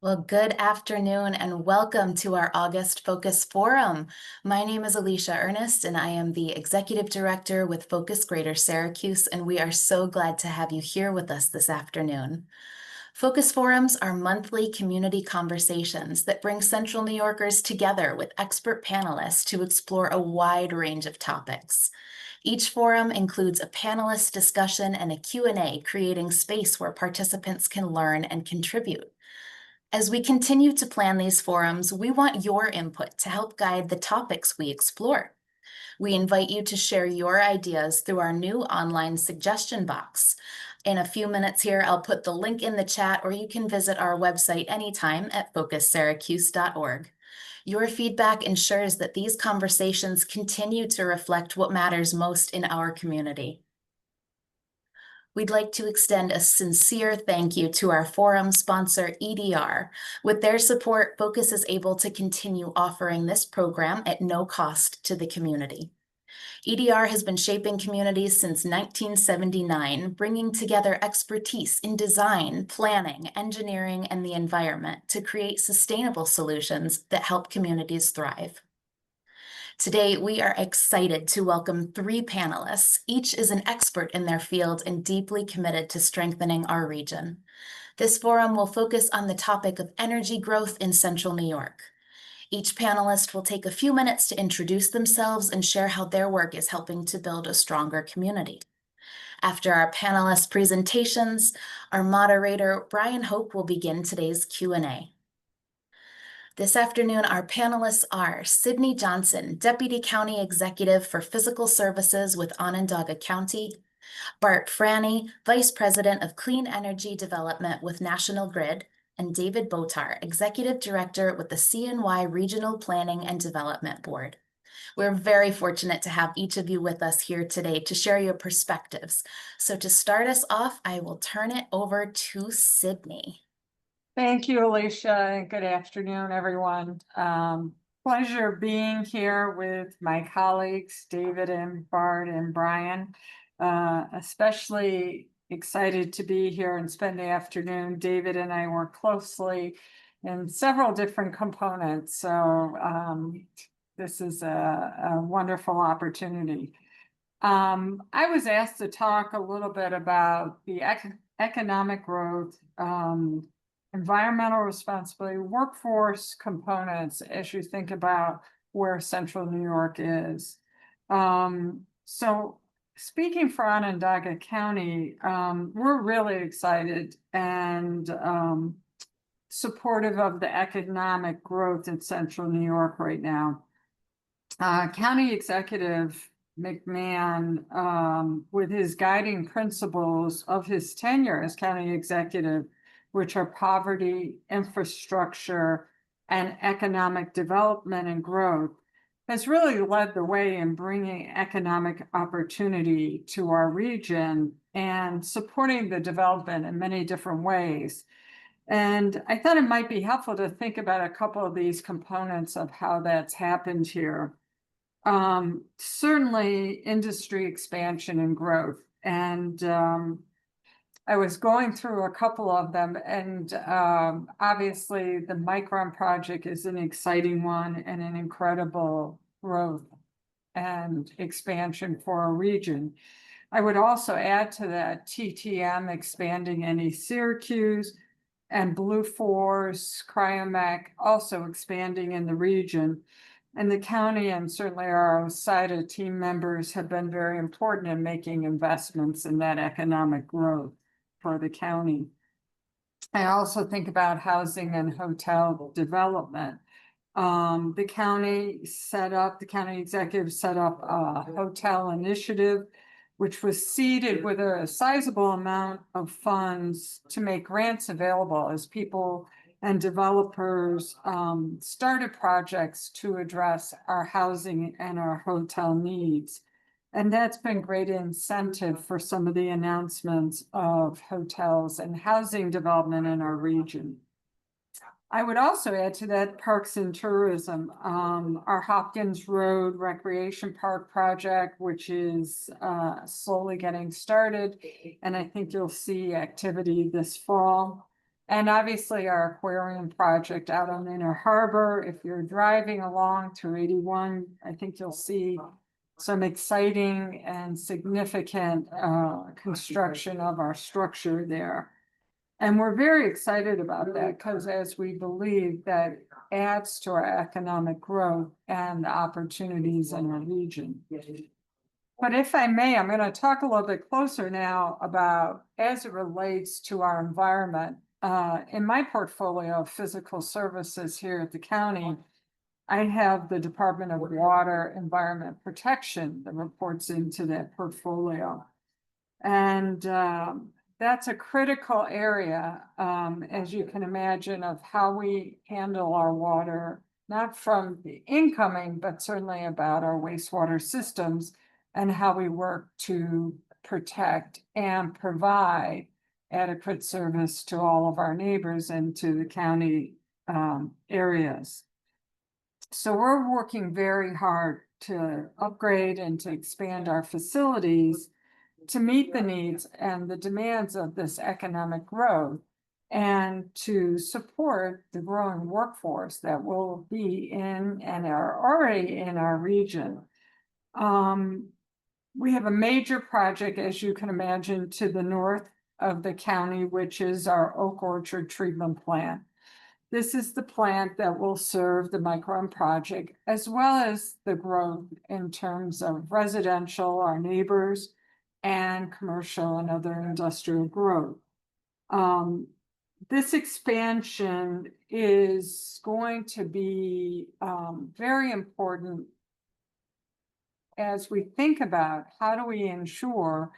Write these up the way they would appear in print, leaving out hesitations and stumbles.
Well, good afternoon and welcome to our August Focus Forum. My name is Alicia Ernest and I am the Executive Director with Focus Greater Syracuse, and we are so glad to have you here with us this afternoon. Focus Forums are monthly community conversations that bring Central New Yorkers together with expert panelists to explore a wide range of topics. Each forum includes a panelist discussion and a Q&A, creating space where participants can learn and contribute. As we continue to plan these forums, we want your input to help guide the topics we explore. We invite you to share your ideas through our new online suggestion box. In a few minutes here, I'll put the link in the chat, or you can visit our website anytime at focussyracuse.org. Your feedback ensures that these conversations continue to reflect what matters most in our community. We'd like to extend a sincere thank you to our forum sponsor, EDR. With their support, Focus is able to continue offering this program at no cost to the community. EDR has been shaping communities since 1979, bringing together expertise in design, planning, engineering, and the environment to create sustainable solutions that help communities thrive. Today, we are excited to welcome three panelists. Each is an expert in their field and deeply committed to strengthening our region. This forum will focus on the topic of energy growth in Central New York. Each panelist will take a few minutes to introduce themselves and share how their work is helping to build a stronger community. After our panelist presentations, our moderator, Brian Hope, will begin today's Q&A. This afternoon, our panelists are Cydney Johnson, Deputy County Executive for Physical Services with Onondaga County, Bart Franey, Vice President of Clean Energy Development with National Grid, and David Bottar, Executive Director with the CNY Regional Planning and Development Board. We're very fortunate to have each of you with us here today to share your perspectives. So to start us off, I will turn it over to Cydney. Thank you, Alicia, and good afternoon, everyone. Pleasure being here with my colleagues, David and Bart and Brian. Especially excited to be here and spend the afternoon. David and I work closely in several different components, so this is a wonderful opportunity. I was asked to talk a little bit about the economic growth, environmental responsibility, workforce components as you think about where Central New York is. So speaking for Onondaga County, we're really excited and supportive of the economic growth in Central New York right now. County Executive McMahon, with his guiding principles of his tenure as county executive, which are poverty, infrastructure, and economic development and growth, has really led the way in bringing economic opportunity to our region and supporting the development in many different ways. And I thought it might be helpful to think about a couple of these components of how that's happened here. Certainly industry expansion and growth. And I was going through a couple of them, and obviously the Micron project is an exciting one and an incredible growth and expansion for our region. I would also add to that TTM expanding in East Syracuse and Blue Force, Cryomec also expanding in the region. And the county and certainly our OSIDA team members have been very important in making investments in that economic growth for the county. I also think about housing and hotel development. The county executive set up a hotel initiative, which was seeded with a sizable amount of funds to make grants available as people and developers started projects to address our housing and our hotel needs. And that's been great incentive for some of the announcements of hotels and housing development in our region. I would also add to that parks and tourism. Our Hopkins Road Recreation Park project, which is slowly getting started, and I think you'll see activity this fall. And obviously our aquarium project out on Inner Harbor, if you're driving along to 81, I think you'll see some exciting and significant construction of our structure there. And we're very excited about that because as we believe that adds to our economic growth and opportunities in our region. But if I may, I'm going to talk a little bit closer now about as it relates to our environment. In my portfolio of physical services here at the county, I have the Department of Water Environment Protection that reports into that portfolio. And that's a critical area, as you can imagine, of how we handle our water, not from the incoming, but certainly about our wastewater systems and how we work to protect and provide adequate service to all of our neighbors and to the county areas. So we're working very hard to upgrade and to expand our facilities to meet the needs and the demands of this economic growth and to support the growing workforce that will be in and are already in our region. We have a major project, as you can imagine, to the north of the county, which is our Oak Orchard Treatment Plant. This is the plant that will serve the Micron project, as well as the growth in terms of residential, our neighbors, and commercial and other industrial growth. This expansion is going to be very important as we think about how do we ensure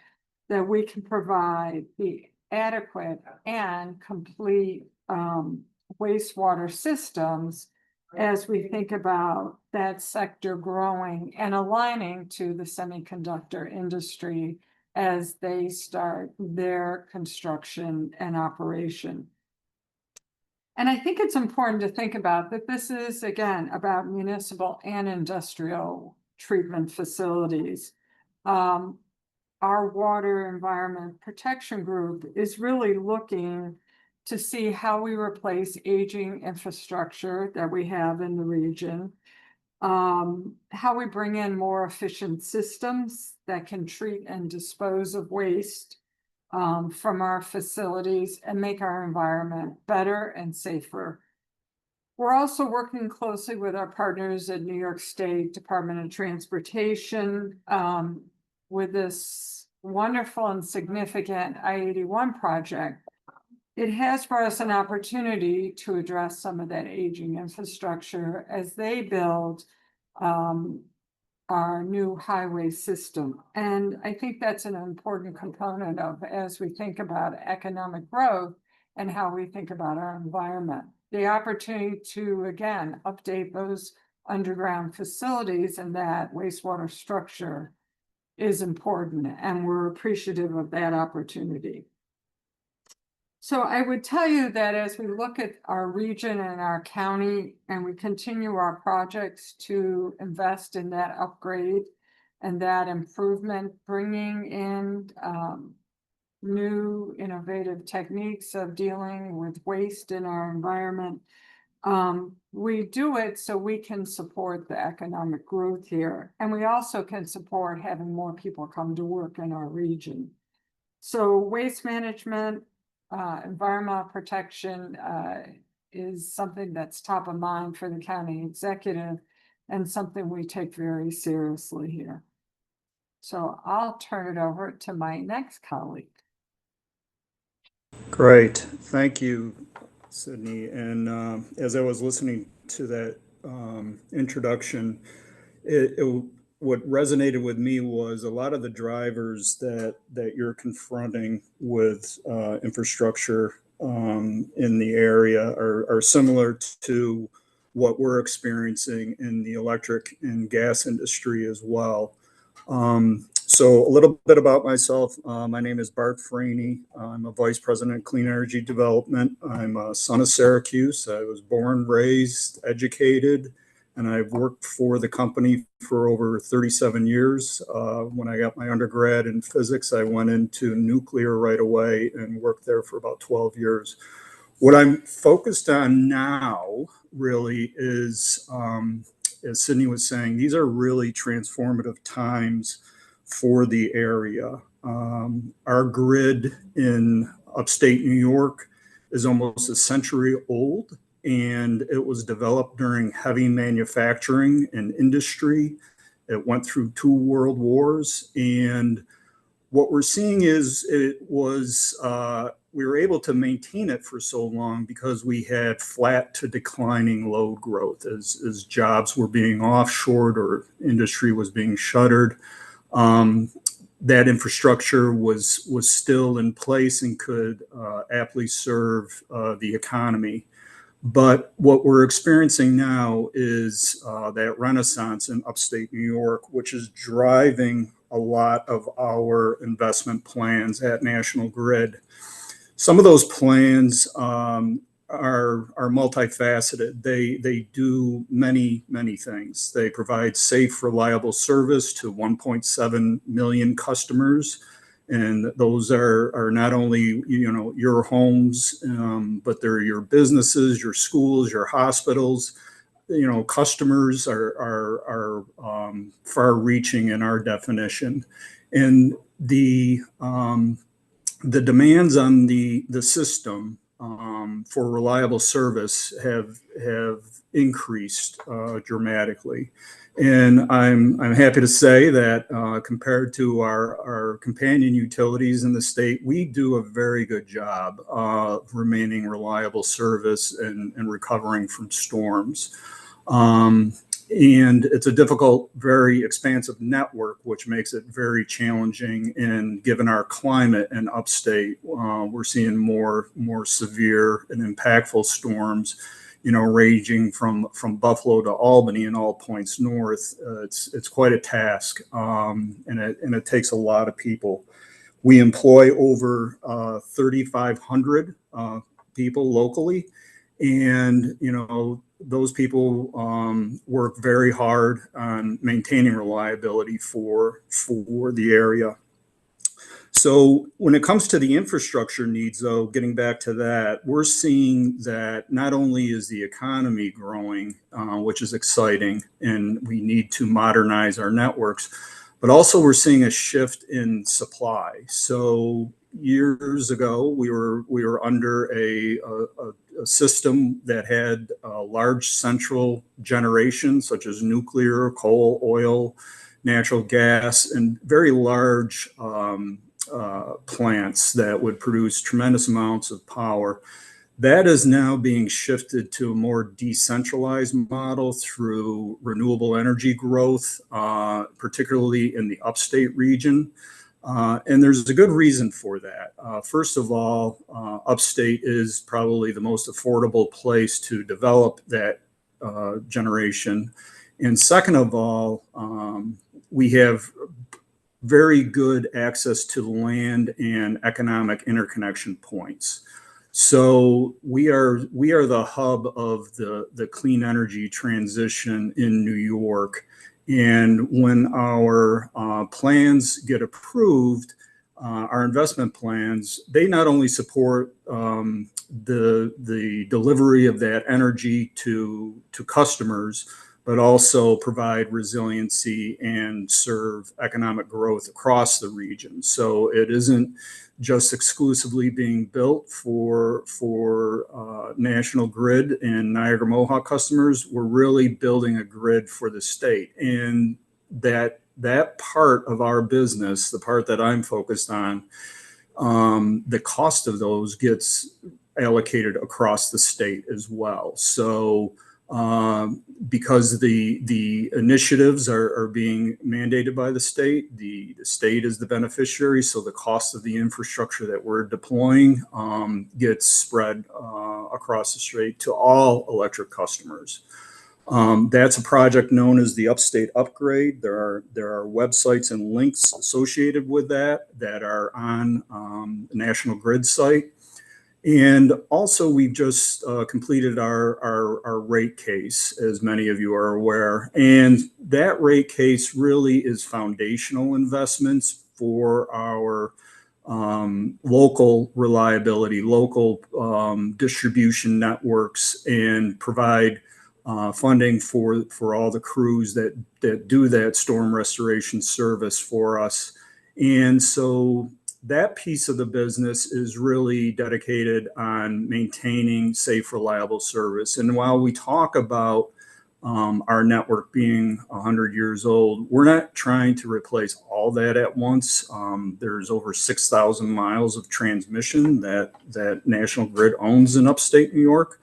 that we can provide the adequate and complete wastewater systems as we think about that sector growing and aligning to the semiconductor industry as they start their construction and operation. And I think it's important to think about that this is, again, about municipal and industrial treatment facilities. Our Water Environment Protection Group is really looking to see how we replace aging infrastructure that we have in the region, how we bring in more efficient systems that can treat and dispose of waste from our facilities and make our environment better and safer. We're also working closely with our partners at New York State Department of Transportation with this wonderful and significant I-81 project. It has for us an opportunity to address some of that aging infrastructure as they build our new highway system. And I think that's an important component of as we think about economic growth and how we think about our environment. The opportunity to, again, update those underground facilities and that wastewater structure is important, and we're appreciative of that opportunity. So I would tell you that as we look at our region and our county and we continue our projects to invest in that upgrade and that improvement, bringing in new innovative techniques of dealing with waste in our environment, we do it so we can support the economic growth here. And we also can support having more people come to work in our region. So waste management, environmental protection is something that's top of mind for the county executive and something we take very seriously here. So I'll turn it over to my next colleague. Great, thank you, Cydney. And as I was listening to that introduction, what resonated with me was a lot of the drivers that you're confronting with infrastructure in the area are similar to what we're experiencing in the electric and gas industry as well. So a little bit about myself. My name is Bart Franey. I'm a vice president of clean energy development. I'm a son of Syracuse. I was born, raised, educated, and I've worked for the company for over 37 years. When I got my undergrad in physics, I went into nuclear right away and worked there for about 12 years. What I'm focused on now really is, as Cydney was saying, these are really transformative times for the area. Our grid in upstate New York is almost a century old, and it was developed during heavy manufacturing and industry. It went through 2 world wars, and what we're seeing is we were able to maintain it for so long because we had flat to declining load growth as jobs were being offshored or industry was being shuttered. That infrastructure was still in place and could aptly serve the economy. But what we're experiencing now is that renaissance in upstate New York, which is driving a lot of our investment plans at National Grid. Some of those plans are multifaceted. They do many things. They provide safe, reliable service to 1.7 million customers. And those are not only, your homes, but they're your businesses, your schools, your hospitals. Customers are far-reaching in our definition, and the demands on the system for reliable service have increased dramatically. And I'm happy to say that compared to our companion utilities in the state, we do a very good job of remaining reliable service and recovering from storms. And it's a difficult, very expansive network, which makes it very challenging. And given our climate in upstate, we're seeing more severe and impactful storms, ranging from Buffalo to Albany and all points north. It's quite a task, and it takes a lot of people. We employ over 3,500 people locally, and those people work very hard on maintaining reliability for the area. So when it comes to the infrastructure needs, though, getting back to that, we're seeing that not only is the economy growing, which is exciting, and we need to modernize our networks, but also we're seeing a shift in supply. So years ago, we were under a system that had large central generation, such as nuclear, coal, oil, natural gas, and very large plants that would produce tremendous amounts of power. That is now being shifted to a more decentralized model through renewable energy growth, particularly in the upstate region. And there's a good reason for that. First of all, upstate is probably the most affordable place to develop that generation. And second of all, we have very good access to land and economic interconnection points. So we are the hub of the clean energy transition in New York. And when our plans get approved, our investment plans, they not only support the delivery of that energy to customers, but also provide resiliency and serve economic growth across the region. So it isn't just exclusively being built for National Grid and Niagara Mohawk customers. We're really building a grid for the state. And that part of our business, the part that I'm focused on, the cost of those gets allocated across the state as well. So because the initiatives are being mandated by the state is the beneficiary. So the cost of the infrastructure that we're deploying gets spread across the state to all electric customers. That's a project known as the Upstate Upgrade. There are websites and links associated with that are on the National Grid site. And also, we've just completed our rate case, as many of you are aware. And that rate case really is foundational investments for our local reliability, local distribution networks, and provide funding for all the crews that do that storm restoration service for us. And so that piece of the business is really dedicated on maintaining safe, reliable service. And while we talk about our network being 100 years old, we're not trying to replace all that at once. There's over 6,000 miles of transmission that National Grid owns in upstate New York.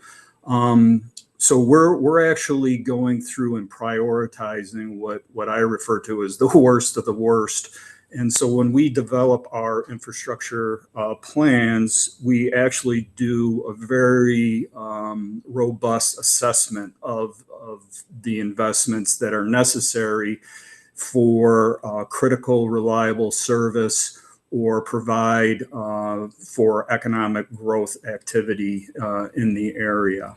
So we're actually going through and prioritizing what I refer to as the worst of the worst. And so when we develop our infrastructure plans, we actually do a very robust assessment of the investments that are necessary for critical, reliable service or provide for economic growth activity in the area.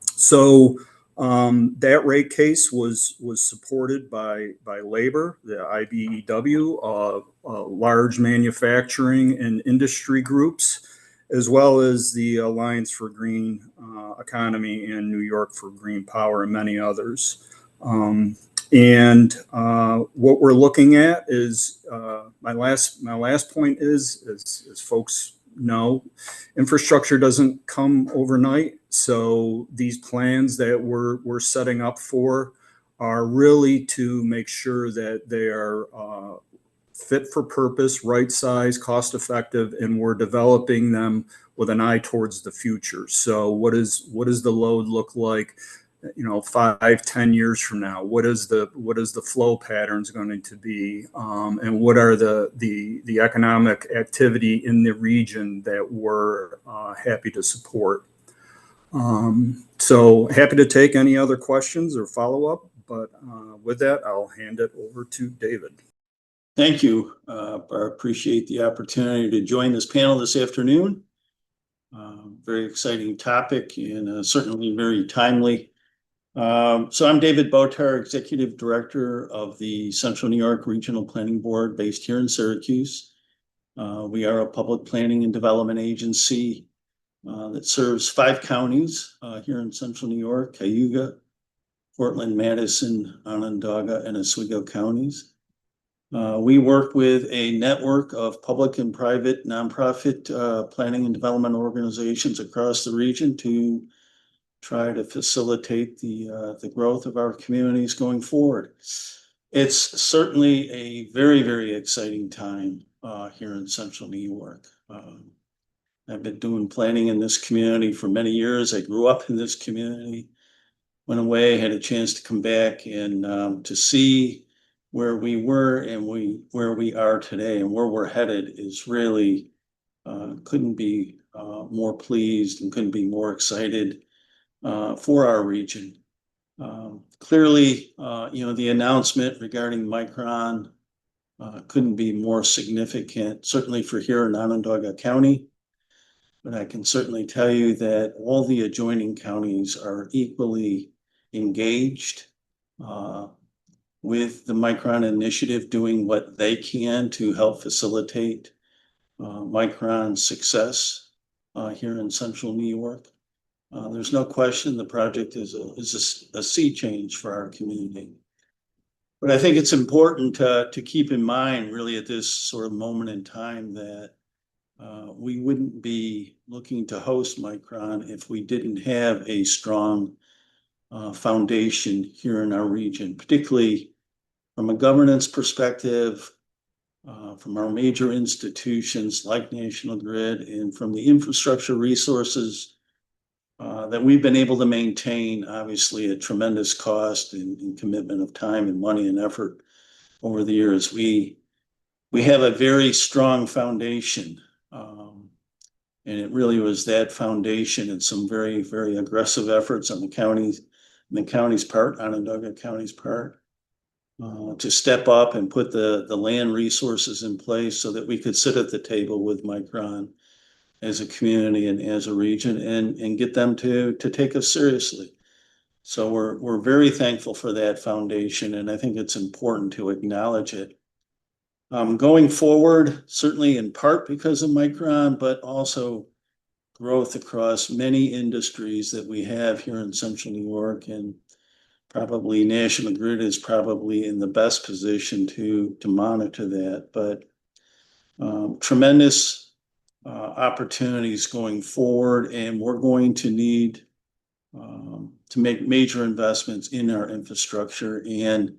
So that rate case was supported by labor, the IBEW, large manufacturing and industry groups, as well as the Alliance for Green Economy and New York for Green Power and many others. And what we're looking at is my last point is, as folks know, infrastructure doesn't come overnight. So these plans that we're setting up for are really to make sure that they are fit for purpose, right size, cost effective, and we're developing them with an eye towards the future. So what does the load look like, 5-10 years from now? What is the flow patterns going to be, and what are the economic activity in the region that we're happy to support? So happy to take any other questions or follow up, but with that, I'll hand it over to David. Thank you, Bart. Appreciate the opportunity to join this panel this afternoon. Very exciting topic and certainly very timely. So I'm David Bottar, Executive Director of the Central New York Regional Planning Board based here in Syracuse. We are a public planning and development agency that serves 5 counties here in Central New York: Cayuga, Portland, Madison, Onondaga, and Oswego counties. We work with a network of public and private nonprofit planning and development organizations across the region to try to facilitate the growth of our communities going forward. It's certainly a very, very exciting time here in Central New York. I've been doing planning in this community for many years. I grew up in this community, went away, had a chance to come back and to see where we were and where we are today and where we're headed is really couldn't be more pleased and couldn't be more excited for our region. Clearly, the announcement regarding Micron couldn't be more significant, certainly for here in Onondaga County. But I can certainly tell you that all the adjoining counties are equally engaged with the Micron initiative, doing what they can to help facilitate Micron's success here in Central New York. There's no question the project is a sea change for our community. But I think it's important to keep in mind, really, at this sort of moment in time, that we wouldn't be looking to host Micron if we didn't have a strong foundation here in our region, particularly from a governance perspective, from our major institutions like National Grid, and from the infrastructure resources that we've been able to maintain, obviously at tremendous cost and commitment of time and money and effort over the years. We have a very strong foundation. And it really was that foundation and some very, very aggressive efforts on the county's part, Onondaga County's part, to step up and put the land resources in place so that we could sit at the table with Micron as a community and as a region and get them to take us seriously. So we're very thankful for that foundation, and I think it's important to acknowledge it. Going forward, certainly in part because of Micron, but also growth across many industries that we have here in Central New York, and probably National Grid is probably in the best position to monitor that. But tremendous opportunities going forward, and we're going to need to make major investments in our infrastructure. And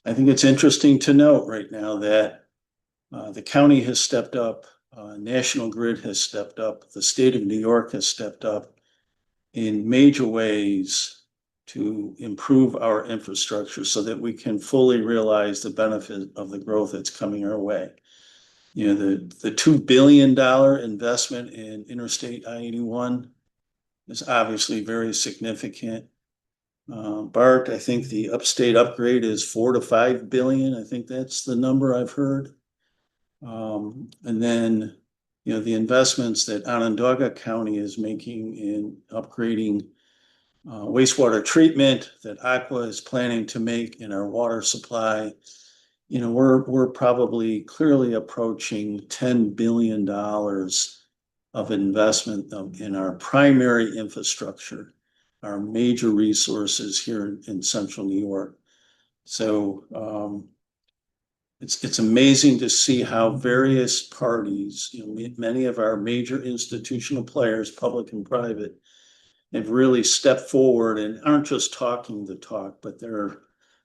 I think it's interesting to note right now that the county has stepped up, National Grid has stepped up, the state of New York has stepped up in major ways to improve our infrastructure so that we can fully realize the benefit of the growth that's coming our way. You know, the $2 billion investment in Interstate I-81 is obviously very significant. Bart, I think the upstate upgrade is 4 to 5 billion. I think that's the number I've heard. And then, you know, the investments that Onondaga County is making in upgrading wastewater treatment, that Aqua is planning to make in our water supply. You know, we're probably clearly approaching $10 billion of investment in our primary infrastructure, our major resources here in Central New York. So it's amazing to see how various parties, you know, many of our major institutional players, public and private, have really stepped forward and aren't just talking the talk, but they're,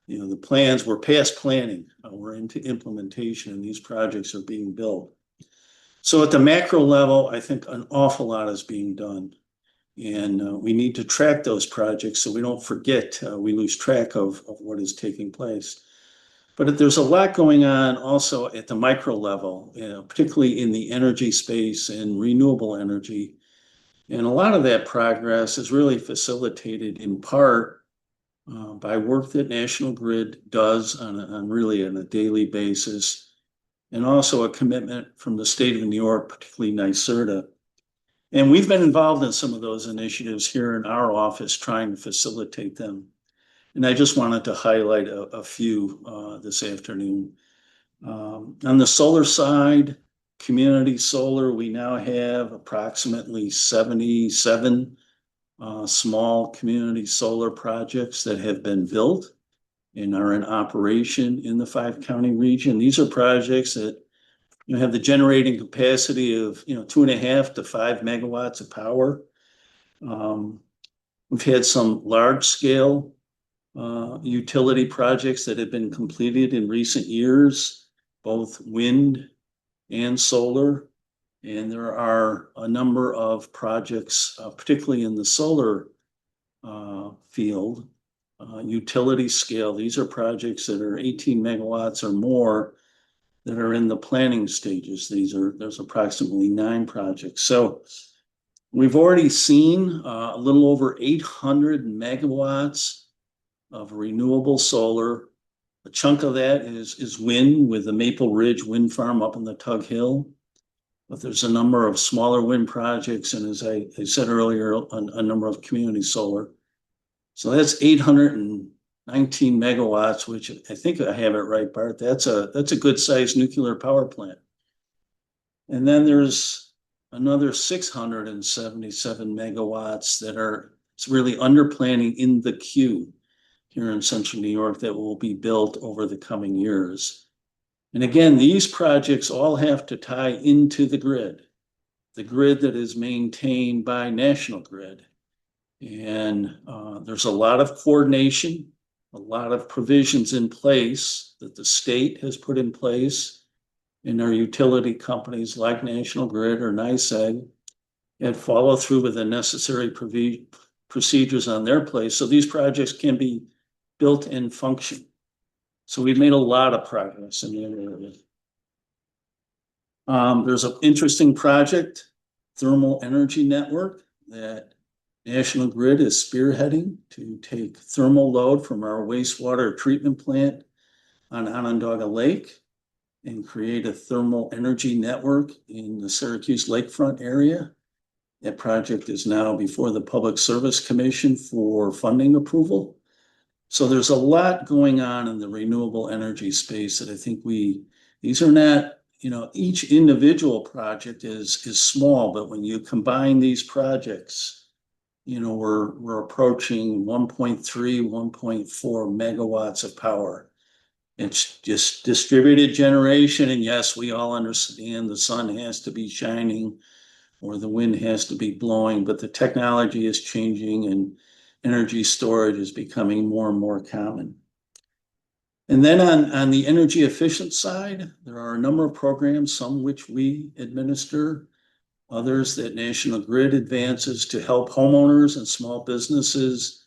you know, the plans, we're past planning, we're into implementation, and these projects are being built. So at the macro level, I think an awful lot is being done. And we need to track those projects so we don't forget, we lose track of what is taking place. But there's a lot going on also at the micro level, you know, particularly in the energy space and renewable energy. And a lot of that progress is really facilitated in part by work that National Grid does on really on a daily basis, and also a commitment from the state of New York, particularly NYSERDA. And we've been involved in some of those initiatives here in our office trying to facilitate them. And I just wanted to highlight a few this afternoon. On the solar side, community solar, we now have approximately 77 small community solar projects that have been built and are in operation in the 5-county region. These are projects that, you know, have the generating capacity of, you know, 2.5 to 5 megawatts of power. We've had some large scale utility projects that have been completed in recent years, both wind and solar. And there are a number of projects, particularly in the solar field, utility scale. These are projects that are 18 megawatts or more that are in the planning stages. There's approximately 9 projects. So we've already seen a little over 800 megawatts of renewable solar. A chunk of that is wind with the Maple Ridge wind farm up in the Tug Hill. But there's a number of smaller wind projects, and as I said earlier, a number of community solar. So that's 819 megawatts, which I think I have it right, Bart. That's a good sized nuclear power plant. And then there's another 677 megawatts that are really under planning in the queue here in Central New York that will be built over the coming years. And again, these projects all have to tie into the grid that is maintained by National Grid. And there's a lot of coordination, a lot of provisions in place that the state has put in place, and our utility companies like National Grid or NYSEG and follow through with the necessary procedures on their place so these projects can be built and function. So we've made a lot of progress in that area. There's an interesting project, thermal energy network, that National Grid is spearheading to take thermal load from our wastewater treatment plant on Onondaga Lake and create a thermal energy network in the Syracuse lakefront area. That project is now before the Public Service Commission for funding approval. So there's a lot going on in the renewable energy space that I think we These are not, each individual project is small, but when you combine these projects, we're approaching 1.3, 1.4 megawatts of power. It's just distributed generation. And yes, we all understand the sun has to be shining or the wind has to be blowing, but the technology is changing and energy storage is becoming more and more common. And then on the energy efficient side, there are a number of programs, some which we administer, others that National Grid advances to help homeowners and small businesses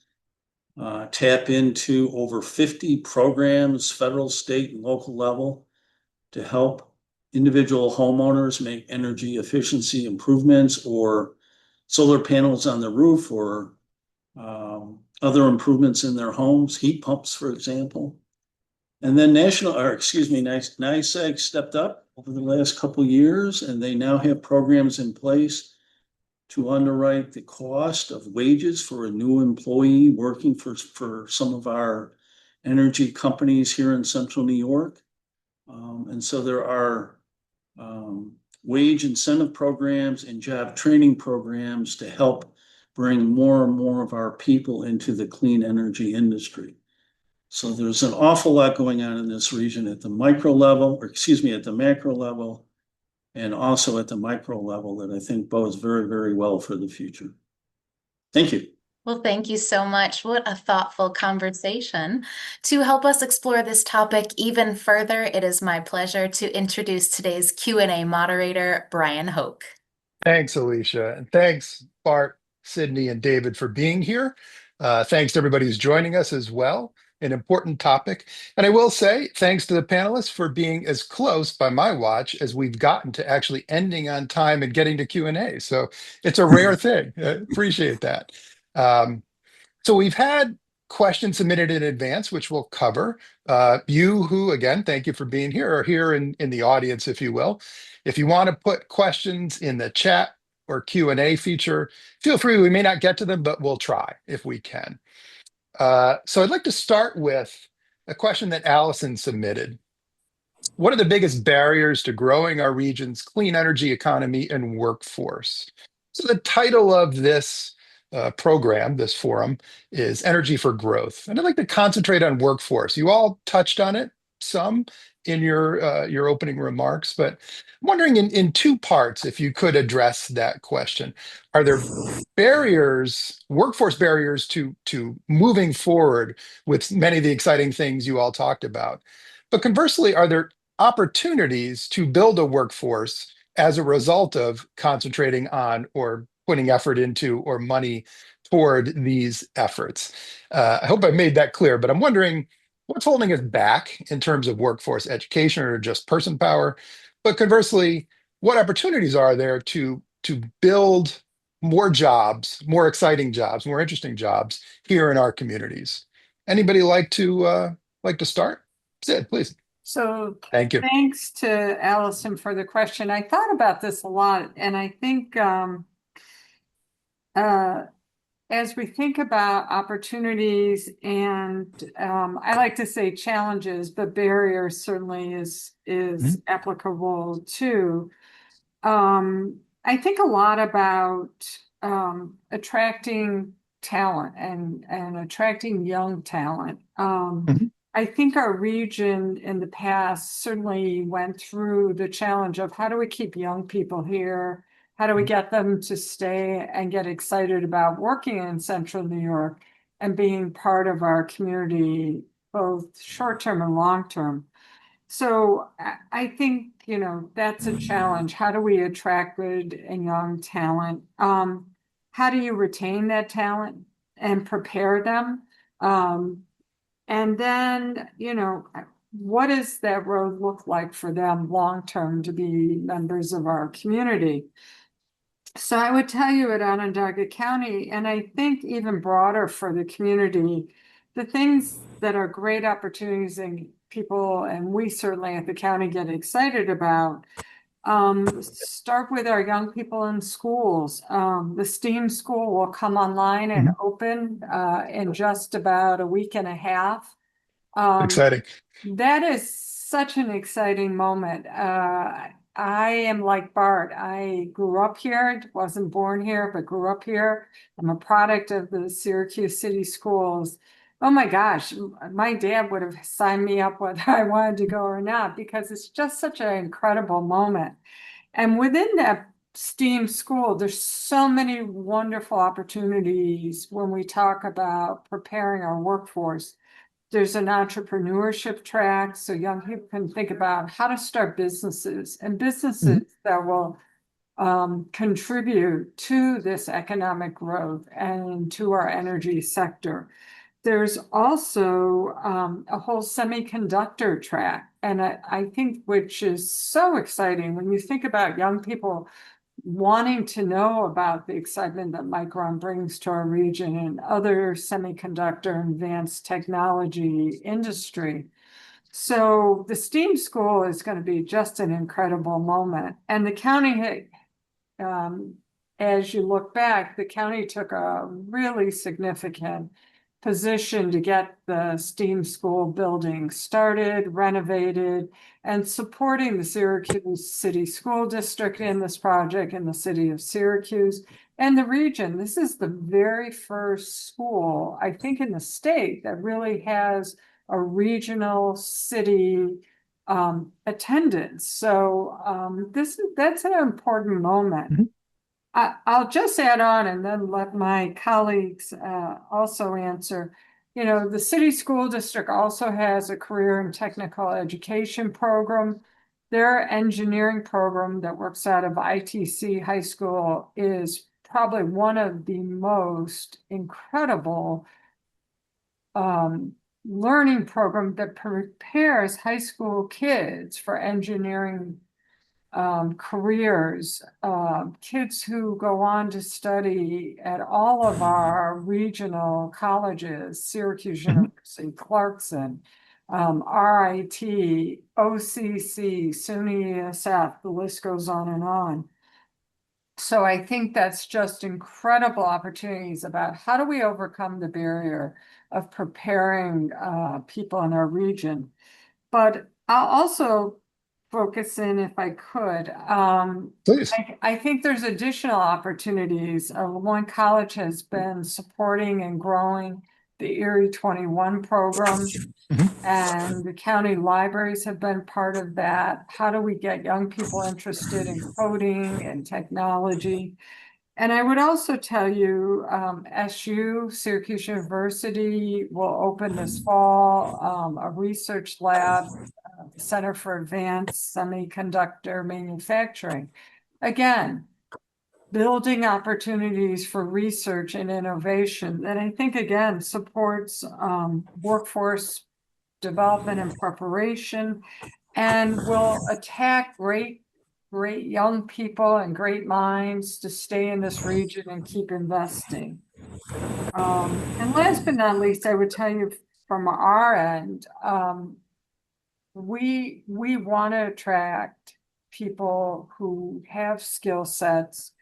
tap into over 50 programs, federal, state, and local level, to help individual homeowners make energy efficiency improvements or solar panels on the roof or other improvements in their homes, heat pumps, for example. And then NYSEG stepped up over the last couple of years, and they now have programs in place to underwrite the cost of wages for a new employee working for some of our energy companies here in central New York. And so there are wage incentive programs and job training programs to help bring more and more of our people into the clean energy industry. So there's an awful lot going on in this region at the macro level, and also at the micro level that I think bodes very, very well for the future. Thank you. Well, thank you so much. What a thoughtful conversation. To help us explore this topic even further, it is my pleasure to introduce today's Q&A moderator, Brian Hoke. Thanks, Alicia. And thanks, Bart, Cydney, and David for being here. Thanks to everybody who's joining us as well. An important topic. And I will say thanks to the panelists for being as close by my watch as we've gotten to actually ending on time and getting to Q&A. So it's a rare thing. Appreciate that. So we've had questions submitted in advance, which we'll cover. You who, again, thank you for being here, or here in the audience, if you will. If you want to put questions in the chat or Q&A feature, feel free. We may not get to them, but we'll try if we can. So I'd like to start with a question that Allison submitted. What are the biggest barriers to growing our region's clean energy economy and workforce? So the title of this program, this forum, is Energy for Growth. And I'd like to concentrate on workforce. You all touched on it some in your opening remarks, but I'm wondering in two parts if you could address that question. Are there barriers, workforce barriers to moving forward with many of the exciting things you all talked about? But conversely, are there opportunities to build a workforce as a result of concentrating on or putting effort into or money toward these efforts? I hope I made that clear, but I'm wondering what's holding us back in terms of workforce education or just person power? But conversely, what opportunities are there to build more jobs, more exciting jobs, more interesting jobs here in our communities? Anybody like to start? Sid, please. So thank you. Thanks to Allison for the question. I thought about this a lot, and I think as we think about opportunities and I like to say challenges, but barriers certainly is applicable too. I think a lot about attracting talent and attracting young talent. I think our region in the past certainly went through the challenge of how do we keep young people here? How do we get them to stay and get excited about working in central New York and being part of our community, both short-term and long-term? So I think, that's a challenge. How do we attract good and young talent? How do you retain that talent and prepare them? And then, what does that road look like for them long-term to be members of our community? So I would tell you at Onondaga County, and I think even broader for the community, the things that are great opportunities and people, and we certainly at the county get excited about, start with our young people in schools. The STEAM school will come online and open in just about a week and a half. Exciting. That is such an exciting moment. I am like Bart. I grew up here, wasn't born here, but grew up here. I'm a product of the Syracuse City Schools. Oh my gosh, my dad would have signed me up whether I wanted to go or not, because it's just such an incredible moment. And within that STEAM school, there's so many wonderful opportunities when we talk about preparing our workforce. There's an entrepreneurship track, so young people can think about how to start businesses and businesses that will contribute to this economic growth and to our energy sector. There's also a whole semiconductor track, and I think which is so exciting when you think about young people wanting to know about the excitement that Micron brings to our region and other semiconductor and advanced technology industry. So the STEAM school is going to be just an incredible moment. And the county, as you look back, the county took a really significant position to get the STEAM school building started, renovated, and supporting the Syracuse City School District in this project in the city of Syracuse and the region. This is the very first school, I think, in the state that really has a regional city attendance. So that's an important moment. I'll just add on and then let my colleagues also answer. You know, the city school district also has a career and technical education program. Their engineering program that works out of ITC High School is probably one of the most incredible learning program that prepares high school kids for engineering careers, kids who go on to study at all of our regional colleges, Syracuse University, Clarkson, RIT, OCC, SUNY ESF, the list goes on and on. So I think that's just incredible opportunities about how do we overcome the barrier of preparing people in our region. But I'll also focus in, if I could. Please. I think there's additional opportunities. One college has been supporting and growing the Erie 21 program, and the county libraries have been part of that. How do we get young people interested in coding and technology? And I would also tell you, Syracuse University, will open this fall a research lab, Center for Advanced Semiconductor Manufacturing. Again, building opportunities for research and innovation that I think, again, supports workforce development and preparation, and will attack great young people and great minds to stay in this region and keep investing. And last but not least, I would tell you from our end, we want to attract people who have skill sets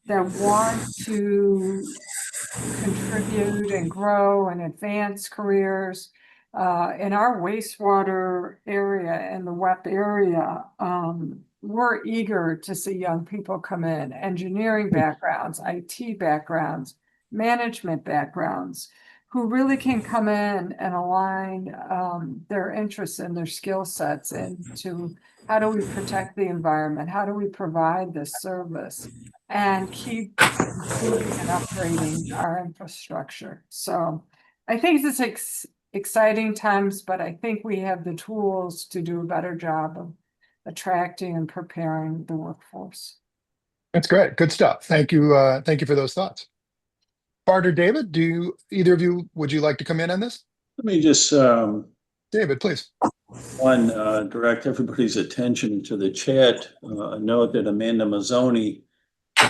that want to contribute and grow and advance careers. In our wastewater area and the WEP area, we're eager to see young people come in, engineering backgrounds, IT backgrounds, management backgrounds, who really can come in and align their interests and their skill sets into how do we protect the environment, how do we provide this service, and keep improving and upgrading our infrastructure. So I think it's exciting times, but I think we have the tools to do a better job of attracting and preparing the workforce. That's great. Good stuff. Thank you. Thank you for those thoughts. Bart or David, either of you, would you like to come in on this? Let me just David, please. direct everybody's attention to the chat. Note that Amanda Mazzoni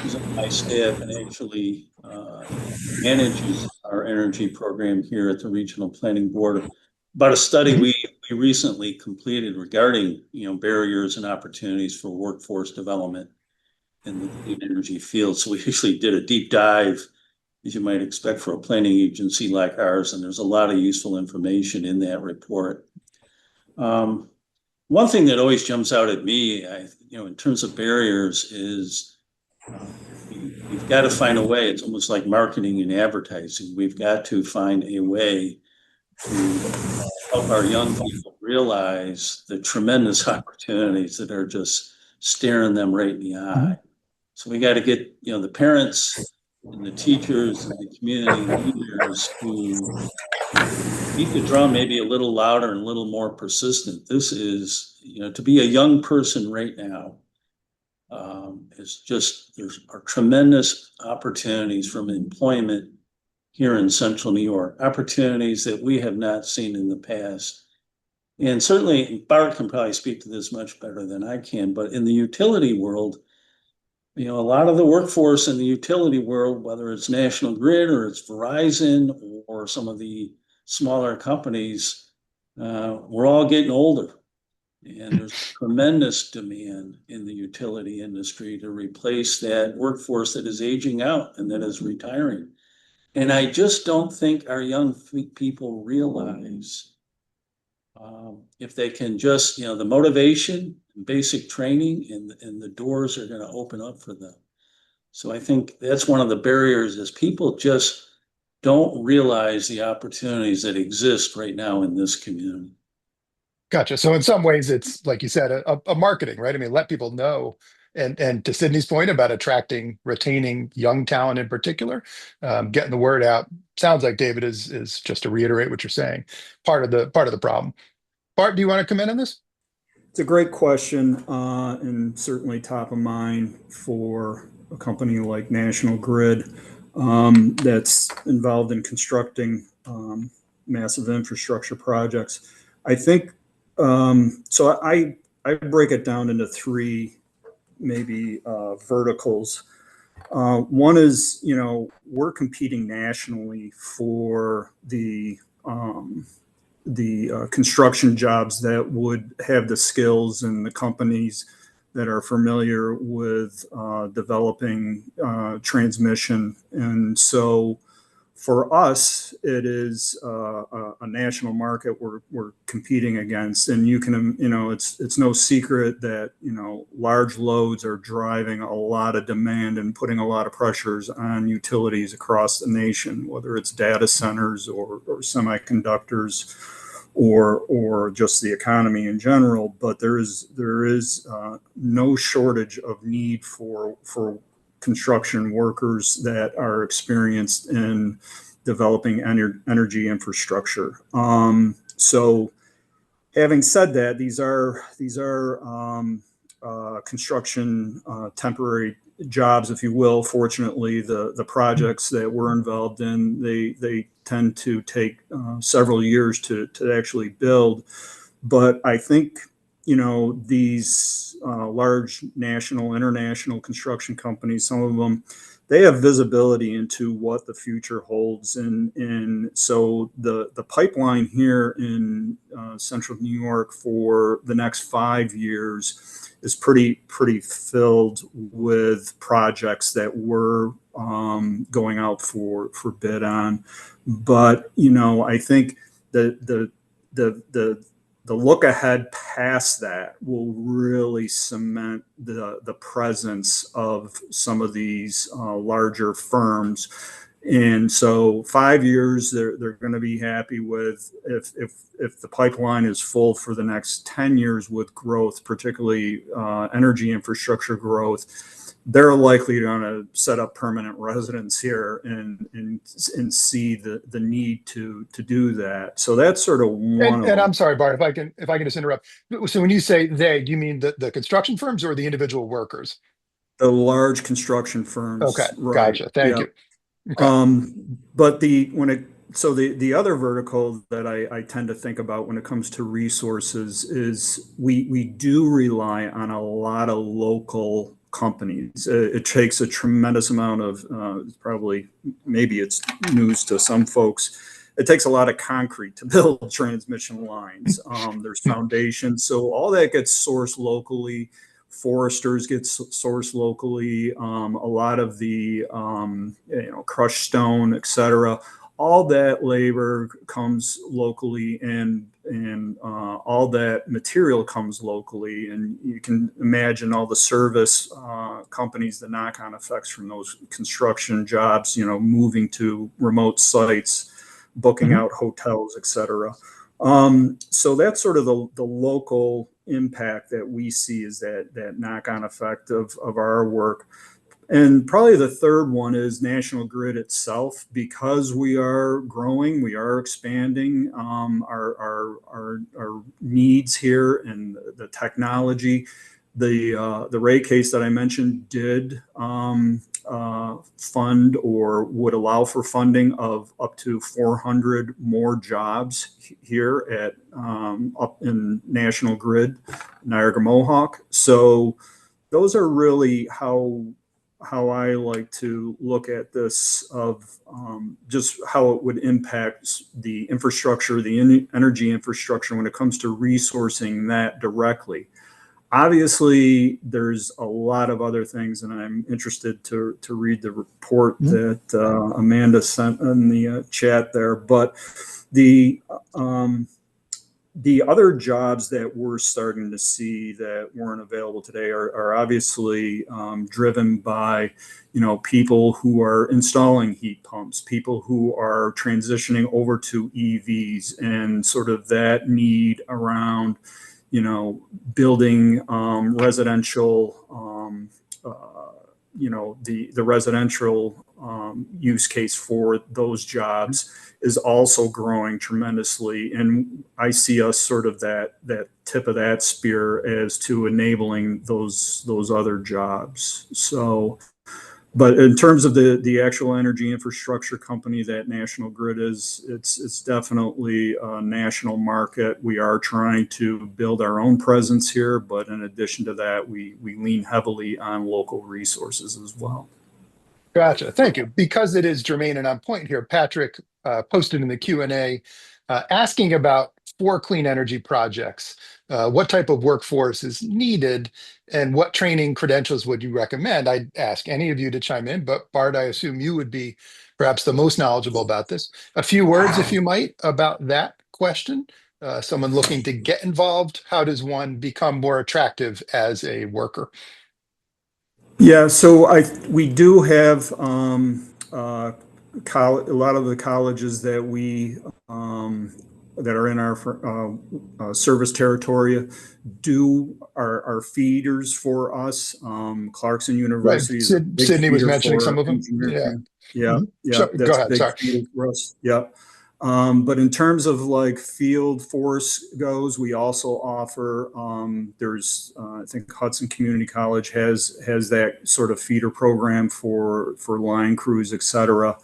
is on my staff and actually manages our energy program here at the Regional Planning Board. About a study we recently completed regarding barriers and opportunities for workforce development in the clean energy field. So we actually did a deep dive, as you might expect for a planning agency like ours, and there's a lot of useful information in that report. One thing that always jumps out at me, in terms of barriers is we've got to find a way. It's almost like marketing and advertising. We've got to find a way to help our young people realize the tremendous opportunities that are just staring them right in the eye. So we got to get, the parents and the teachers and the community leaders who beat the drum maybe a little louder and a little more persistent. This is, to be a young person right now, there are tremendous opportunities from employment here in central New York, opportunities that we have not seen in the past. And certainly Bart can probably speak to this much better than I can, but in the utility world, a lot of the workforce in the utility world, whether it's National Grid or it's Verizon or some of the smaller companies, we're all getting older. And there's tremendous demand in the utility industry to replace that workforce that is aging out and that is retiring. And I just don't think our young people realize if they can just, the motivation, basic training, and the doors are going to open up for them. So I think that's one of the barriers is people just don't realize the opportunities that exist right now in this community. Gotcha. So in some ways, it's like you said, a marketing, right? I mean, let people know. And to Cydney's point about attracting, retaining young talent in particular, getting the word out. Sounds like David is just to reiterate what you're saying, part of the problem. Bart, do you want to come in on this? It's a great question, and certainly top of mind for a company like National Grid that's involved in constructing massive infrastructure projects. I think so. I break it down into three maybe verticals. One is, we're competing nationally for the construction jobs that would have the skills and the companies that are familiar with developing transmission. And so for us, it is a national market we're competing against. And you can, it's no secret that, large loads are driving a lot of demand and putting a lot of pressures on utilities across the nation, whether it's data centers or semiconductors or just the economy in general. But there is no shortage of need for construction workers that are experienced in developing energy infrastructure. So having said that, these are construction temporary jobs, if you will. Fortunately, the projects that we're involved in, they tend to take several years to actually build. But I think, these large national, international construction companies, some of them, they have visibility into what the future holds. And so the pipeline here in central New York for the next 5 years is pretty filled with projects that we're going out for bid on. But, I think the look ahead past that will really cement the presence of some of these larger firms. And so 5 years, they're going to be happy with if the pipeline is full for the next 10 years with growth, particularly energy infrastructure growth. They're likely going to set up permanent residence here and see the need to do that. So that's sort of one. And I'm sorry, Bart, if I can just interrupt. So when you say they, do you mean the construction firms or the individual workers? The large construction firms. Okay, Right. gotcha. Thank you. Okay. But the other vertical that I tend to think about when it comes to resources is we do rely on a lot of local companies. It takes a tremendous amount of maybe it's news to some folks. It takes a lot of concrete to build transmission lines. There's foundations, so all that gets sourced locally. Foresters get sourced locally. A lot of the crushed stone, etc. All that labor comes locally, and and all that material comes locally. And you can imagine all the service companies, the knock-on effects from those construction jobs, moving to remote sites, booking out hotels, et cetera. So that's sort of the local impact that we see, is that knock-on effect of our work. And probably the third one is National Grid itself. Because we are growing, we are expanding our needs here and the technology. The rate case that I mentioned did fund, or would allow for funding of up to 400 more jobs here at up in National Grid, Niagara Mohawk. So those are really how I like to look at this, of just how it would impact the infrastructure, the energy infrastructure, when it comes to resourcing that directly. Obviously, there's a lot of other things, and I'm interested to read the report that Amanda sent in the chat there. But the other jobs that we're starting to see that weren't available today are obviously driven by, people who are installing heat pumps, people who are transitioning over to EVs, and sort of that need around, building residential, the residential use case for those jobs is also growing tremendously. And I see us sort of that tip of that spear as to enabling those other jobs. So, but in terms of the actual energy infrastructure company that National Grid is, it's definitely a national market. We are trying to build our own presence here, but in addition to that, we lean heavily on local resources as well. Gotcha. Thank you. Because it is germane and on point here, Patrick posted in the Q&A asking about, for clean energy projects, what type of workforce is needed and what training credentials would you recommend? I'd ask any of you to chime in, but Bart, I assume you would be perhaps the most knowledgeable about this. A few words, if you might, about that question. Someone looking to get involved, how does one become more attractive as a worker? Yeah, so we do have a lot of the colleges that we that are in our service territory are feeders for us. Clarkson University is a big Cydney was feeder mentioning for some of them. engineering. Yeah, Sure. Go that's a ahead. big Sorry. feeder for us. Yeah. But in terms of like field force goes, we also offer, there's, I think Hudson Community College has that sort of feeder program for line crews, et cetera.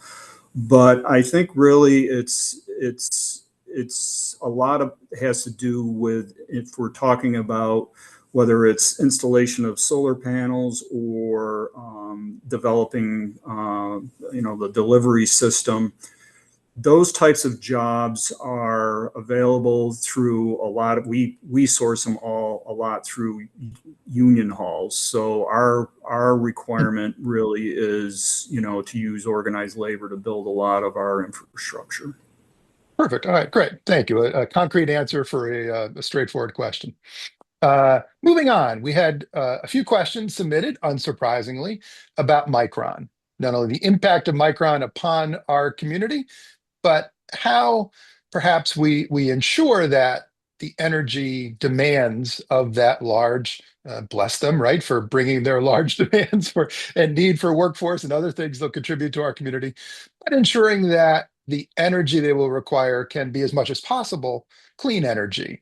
But I think really it's a lot of has to do with, if we're talking about whether it's installation of solar panels or developing, the delivery system. Those types of jobs are available through a lot of, we source them a lot through union halls. So our requirement really is, to use organized labor to build a lot of our infrastructure. Perfect. All right, great. Thank you. A concrete answer for a straightforward question. Moving on, we had a few questions submitted, unsurprisingly, about Micron. Not only the impact of Micron upon our community, but how perhaps we ensure that the energy demands of that large, bless them, right, for bringing their large demands for and need for workforce and other things they'll contribute to our community, but ensuring that the energy they will require can be, as much as possible, clean energy.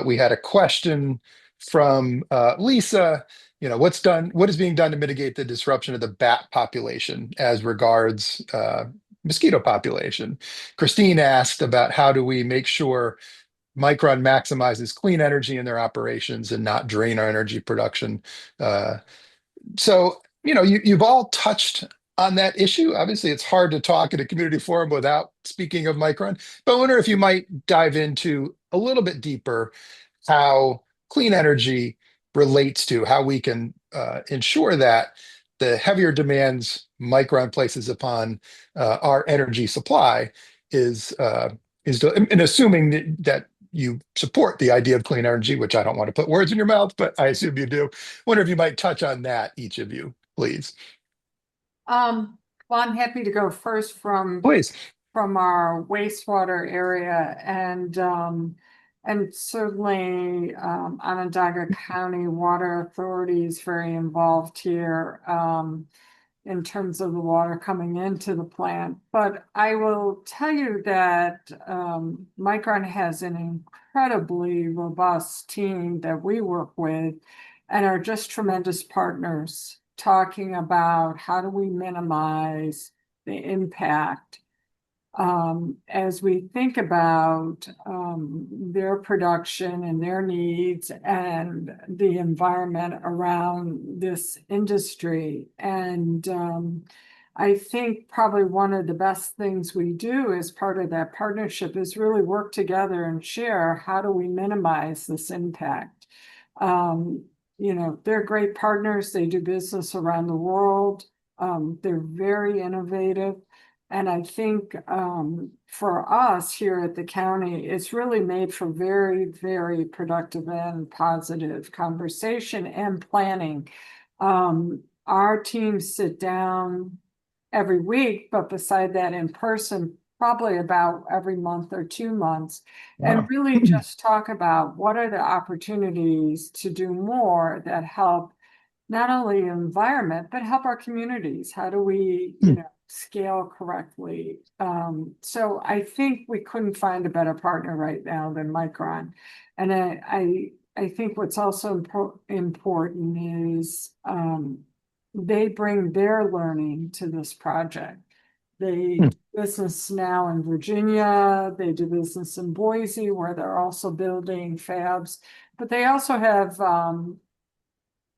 We had a question from Lisa. What is being done to mitigate the disruption of the bat population as regards mosquito population? Christine asked about how do we make sure Micron maximizes clean energy in their operations and not drain our energy production. So, you've all touched on that issue. Obviously, it's hard to talk at a community forum without speaking of Micron, but I wonder if you might dive into a little bit deeper how clean energy relates to how we can ensure that the heavier demands Micron places upon our energy supply is and assuming that you support the idea of clean energy, which I don't want to put words in your mouth, but I assume you do. Wonder if you might touch on that, each of you, please. Well, I'm happy to go first Please. from our wastewater area, and certainly Onondaga County Water Authority is very involved here in terms of the water coming into the plant. But I will tell you that Micron has an incredibly robust team that we work with and are just tremendous partners, talking about how do we minimize the impact as we think about their production and their needs and the environment around this industry. And I think probably one of the best things we do as part of that partnership is really work together and share how do we minimize this impact. You know, they're great partners. They do business around the world. They're very innovative. And I think for us here at the county, it's really made for very, very productive and positive conversation and planning. Our teams sit down every week, but beside that in person, probably about every month or 2 months, Wow. and really just talk about what are the opportunities to do more that help not only the environment, but help our communities. How do we, you know, scale correctly? So I think we couldn't find a better partner right now than Micron. And I think what's also important is they bring their learning to this project. They do business now in Virginia, they do business in Boise, where they're also building fabs, but they also have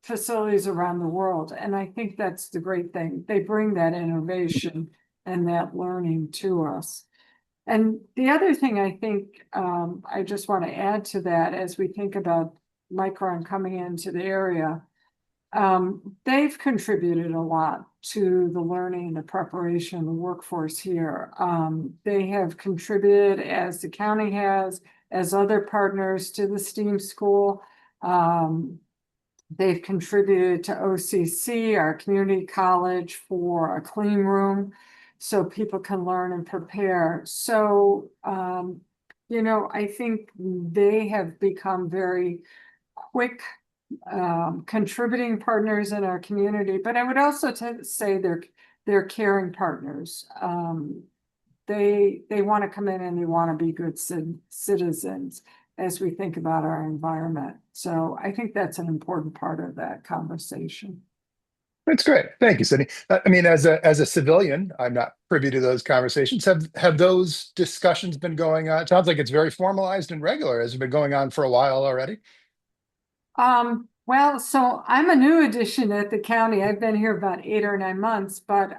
facilities around the world. And I think that's the great thing. They bring that innovation and that learning to us. And the other thing I think I just want to add to that as we think about Micron coming into the area, they've contributed a lot to the learning and the preparation of the workforce here. They have contributed, as the county has, as other partners, to the STEAM school. They've contributed to OCC, our community college, for a clean room so people can learn and prepare. So, you know, I think they have become very quick contributing partners in our community, but I would also say they're caring partners. They want to come in and they want to be good citizens as we think about our environment. So I think that's an important part of that conversation. That's great. Thank you, Cydney. I mean, as a civilian, I'm not privy to those conversations. Have those discussions been going on? It sounds like it's very formalized and regular. Has it been going on for a while already? Well, so I'm a new addition at the county. I've been here about 8 or 9 months, but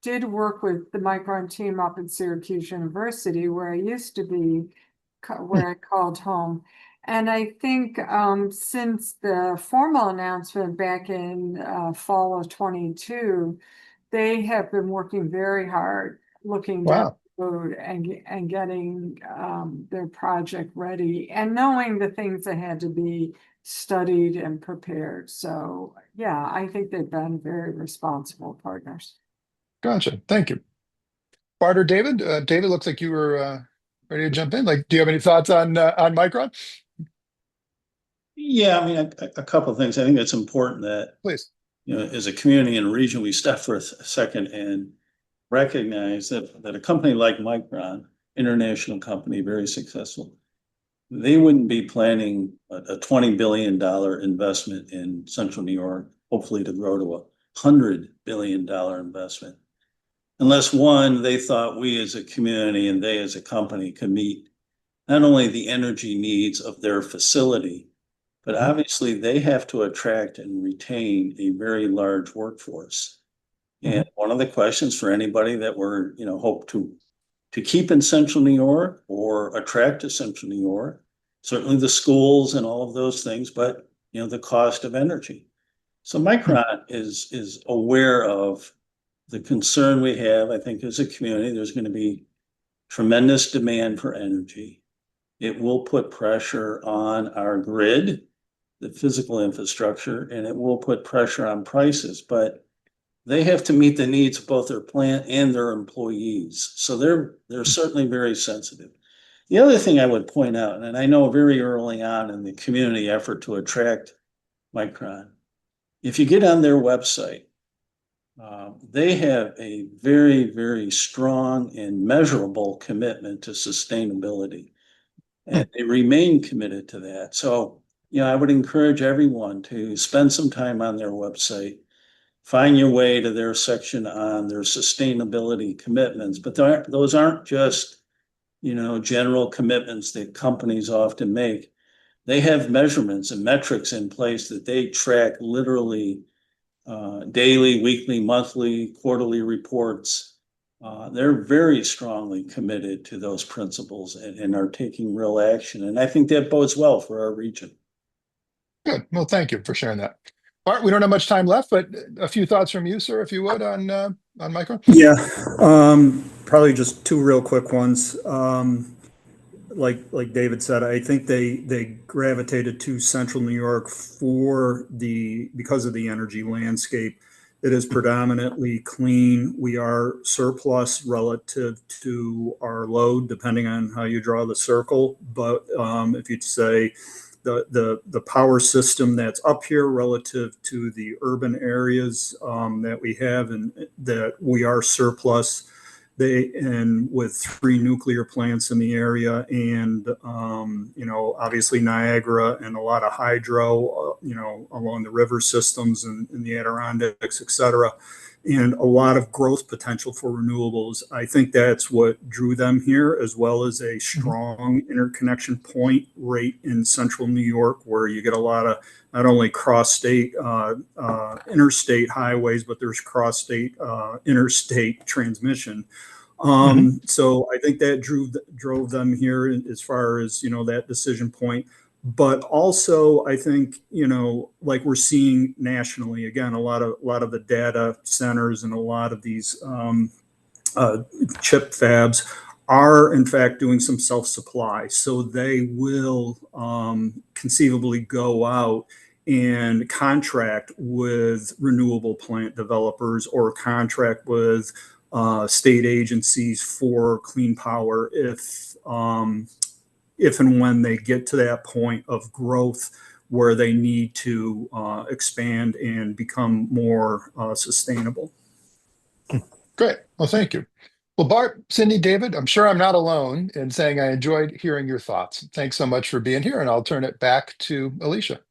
did work with the Micron team up at Syracuse University, where I used to be, where I called home. And I think since the formal announcement back in fall of 22, they have been working very hard, looking down Wow. the road and getting their project ready and knowing the things that had to be studied and prepared. So yeah, I think they've been very responsible partners. Gotcha. Thank you. Bart or David? David, looks like you were ready to jump in. Like, do you have any thoughts on Micron? Yeah, I mean, a couple of things. I think it's important that, Please. you know, as a community and region, we step for a second and recognize that a company like Micron, international company, very successful, they wouldn't be planning a $20 billion investment in Central New York, hopefully to grow to a $100 billion investment, unless one, they thought we as a community and they as a company could meet not only the energy needs of their facility, but obviously they have to attract and retain a very large workforce. And one of the questions for anybody that we're, you know, hope to keep in Central New York or attract to Central New York, certainly the schools and all of those things, but, you know, the cost of energy. So Micron is aware of the concern we have. I think as a community, there's going to be tremendous demand for energy. it will put pressure on our grid, the physical infrastructure, and it will put pressure on prices, but they have to meet the needs of both their plant and their employees. So they're certainly very sensitive. The other thing I would point out, and I know very early on in the community effort to attract Micron, if you get on their website, they have a very, very strong and measurable commitment to sustainability. And they remain committed to that. So, I would encourage everyone to spend some time on their website, find your way to their section on their sustainability commitments. But those aren't just, general commitments that companies often make. They have measurements and metrics in place that they track literally daily, weekly, monthly, quarterly reports. They're very strongly committed to those principles and are taking real action. And I think that bodes well for our region. Good. Well, thank you for sharing that. Bart, we don't have much time left, but a few thoughts from you, sir, if you would, on Micron. Yeah, probably just two real quick ones. Like David said, I think they gravitated to Central New York because of the energy landscape. It is predominantly clean. We are surplus relative to our load, depending on how you draw the circle. But if you'd say the power system that's up here relative to the urban areas that we have, and that we are surplus. And with 3 nuclear plants in the area, and obviously Niagara and a lot of hydro, along the river systems and in the Adirondacks, et cetera, and a lot of growth potential for renewables. I think that's what drew them here, as well as a strong interconnection point right in Central New York, where you get a lot of not only cross-state, interstate highways, but there's cross-state, interstate transmission. So I think that drove them here as far as, that decision point. But also, I think, like we're seeing nationally, again, a lot of the data centers and a lot of these chip fabs are in fact doing some self-supply. So they will conceivably go out and contract with renewable plant developers, or contract with state agencies for clean power if and when they get to that point of growth where they need to expand and become more sustainable. Great. Well, thank you. Well, Bart, Cydney, David, I'm sure I'm not alone in saying I enjoyed hearing your thoughts. Thanks so much for being here, and I'll turn it back to Alicia.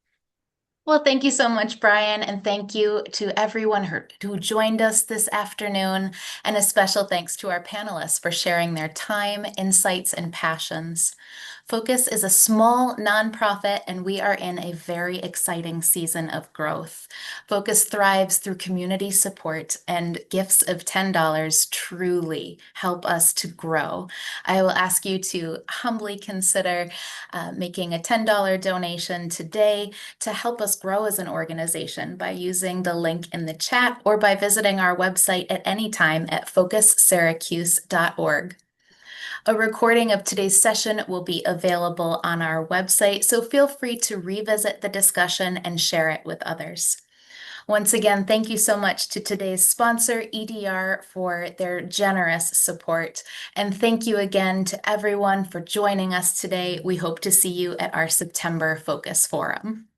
Well, thank you so much, Brian, and thank you to everyone who joined us this afternoon, and a special thanks to our panelists for sharing their time, insights, and passions. Focus is a small nonprofit, and we are in a very exciting season of growth. Focus thrives through community support, and gifts of $10 truly help us to grow. I will ask you to humbly consider making a $10 donation today to help us grow as an organization by using the link in the chat, or by visiting our website at any time at focussyracuse.org. A recording of today's session will be available on our website, so feel free to revisit the discussion and share it with others. Once again, thank you so much to today's sponsor, EDR, for their generous support. And thank you again to everyone for joining us today. We hope to see you at our September Focus Forum.